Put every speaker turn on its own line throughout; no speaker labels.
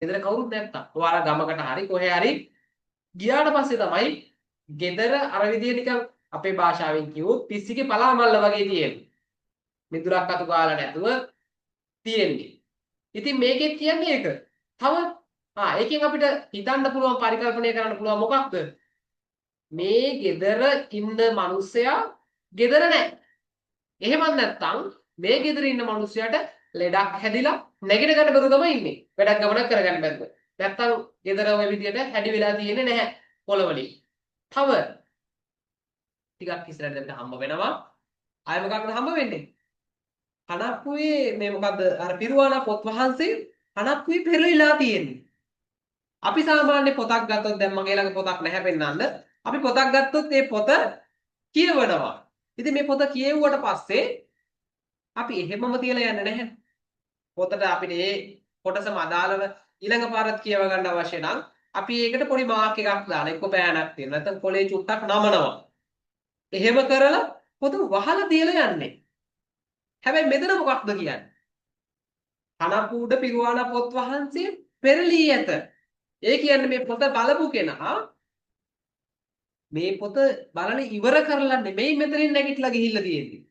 ගෙදර කවුරුත් නැත්තම්. ඔයාලා ගමකට හරි කොහේ හරි ගියාට පස්සේ තමයි ගෙදර අර විදිය නිකන් අපේ භාෂාවෙන් කිව්වොත් පිස්සිගේ පලාමල්ල වගේ තියෙන්නේ. මිදුලක් අතු ගාලා නැතුව තියෙන්නේ. ඉතින් මේකෙත් කියන්නේ ඒක. තව ඒකෙන් අපිට හිතන්න පුළුවන් පරිකල්පනය කරන්න පුළුවන් මොකක්ද? මේ ගෙදර ඉන්න මිනිස්සයා ගෙදර නැහැ. එහෙම නැත්නම් මේ ගෙදර ඉන්න මිනිස්සයාට ලෙඩක් හැදිලා නැගිට ගන්න බැරුව තමයි ඉන්නේ. වැඩක් ගමනක් කරගන්න බැරුව. නැත්නම් ගෙදර ඔය විදියට හැඩි වෙලා තියෙන්නේ නැහැ පොළවලින්. තව ටිකක් ඉස්සරහට අපිට හම්බ වෙනවා. ආය මොකක්ද හම්බ වෙන්නේ? හනප්පුවේ මේ මොකද්ද අර පිරුවානා පොත් වහන්සේ හනප්පුවේ පෙරලිලා තියෙන්නේ. අපි සාමාන්‍ය පොතක් ගත්තොත් දැන් මගේ ළඟ පොතක් නැහැ පෙන්නන්න. අපි පොතක් ගත්තොත් ඒ පොත කියවනවා. ඉතින් මේ පොත කියෙව්වට පස්සේ අපි එහෙමම තියලා යන්නේ නැහැ. පොතට අපිට ඒ කොටසම අදාළව ඊළඟ පාරත් කියව ගන්න අවශ්‍ය නම් අපි ඒකට පොඩි මාක් එකක් දාලා එක්ක පෑනක් තියෙන නැත්නම් කොලේ චුට්ටක් නමනවා. එහෙම කරලා පොත වහලා තියලා යන්නේ. හැබැයි මෙතන මොකක්ද කියන්නේ? කනප්පුඩ පිරුවානා පොත් වහන්සේ පෙරලී ඇත. ඒ කියන්නේ මේ පොත බලපු කෙනා මේ පොත බලන ඉවර කරලා නෙමෙයි මෙතනින් නැගිටලා ගිහිල්ලා තියෙන්නේ.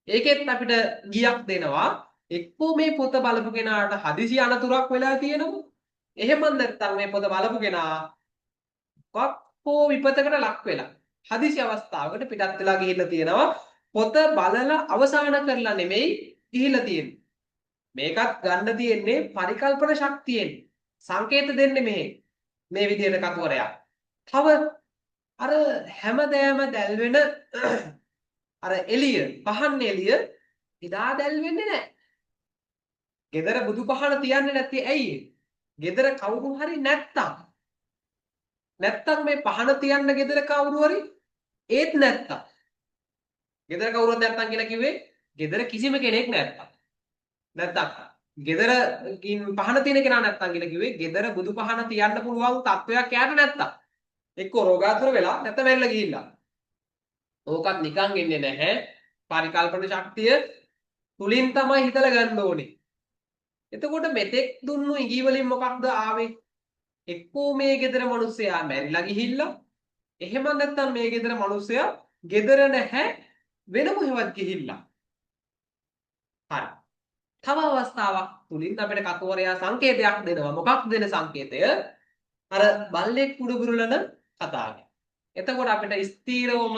ඒකෙත් අපිට ගියක් දෙනවා. එක්කෝ මේ පොත බලපු කෙනාට හදිසි අනතුරක් වෙලා තියෙනවා. එහෙම නැත්නම් මේ පොත බලපු කෙනා කොක්කෝ විපතකට ලක් වෙලා හදිසි අවස්ථාවකට පිටත් වෙලා ගිහිල්ලා තියෙනවා. පොත බලලා අවසන් කරලා නෙමෙයි ගිහිල්ලා තියෙන්නේ. මේකත් ගන්න තියෙන්නේ පරිකල්පන ශක්තියෙන්. සංකේත දෙන්නේ මේ විදිහට කතුවරයා. තව අර හැමදෑම දැල් වෙන අර එළිය පහන් එළිය එදා දැල් වෙන්නේ නැහැ. ගෙදර බුදු පහන තියන්නේ නැති ඇයි? ගෙදර කවුරු හරි නැත්තම් මේ පහන තියන්න ගෙදර කවුරු හරි ඒත් නැත්තම්. ගෙදර කවුරුත් නැත්තම් කියලා කිව්වේ ගෙදර කිසිම කෙනෙක් නැත්තම්. ගෙදර පහන තියෙන කෙනා නැත්තම් කියලා කිව්වේ ගෙදර බුදු පහන තියන්න පුළුවන් තත්වයක් යාට නැත්තම්. එක්ක රෝගාතුර වෙලා නැත්නම් මැරිලා ගිහිල්ලා. ඕකත් නිකන් ඉන්නේ නැහැ. පරිකල්පන ශක්තිය තුලින් තමයි හිතලා ගන්න ඕනේ. එතකොට මෙතෙක් දුන්නු ඉඟි වලින් මොකක්ද ආවේ? එක්කෝ මේ ගෙදර මිනිස්සයා මැරිලා ගිහිල්ලා. එහෙම නැත්නම් මේ ගෙදර මිනිස්සයා ගෙදර නැහැ වෙන මොහෙවත් ගිහිල්ලා. හරි. තව අවස්ථාවක් තුලින් අපිට කතෝරයා සංකේතයක් දෙනවා. මොකක්ද දෙන සංකේතය? අර බල්ලෙක් කුඩු බුරුලන කතාව. එතකොට අපිට ස්ථීරවම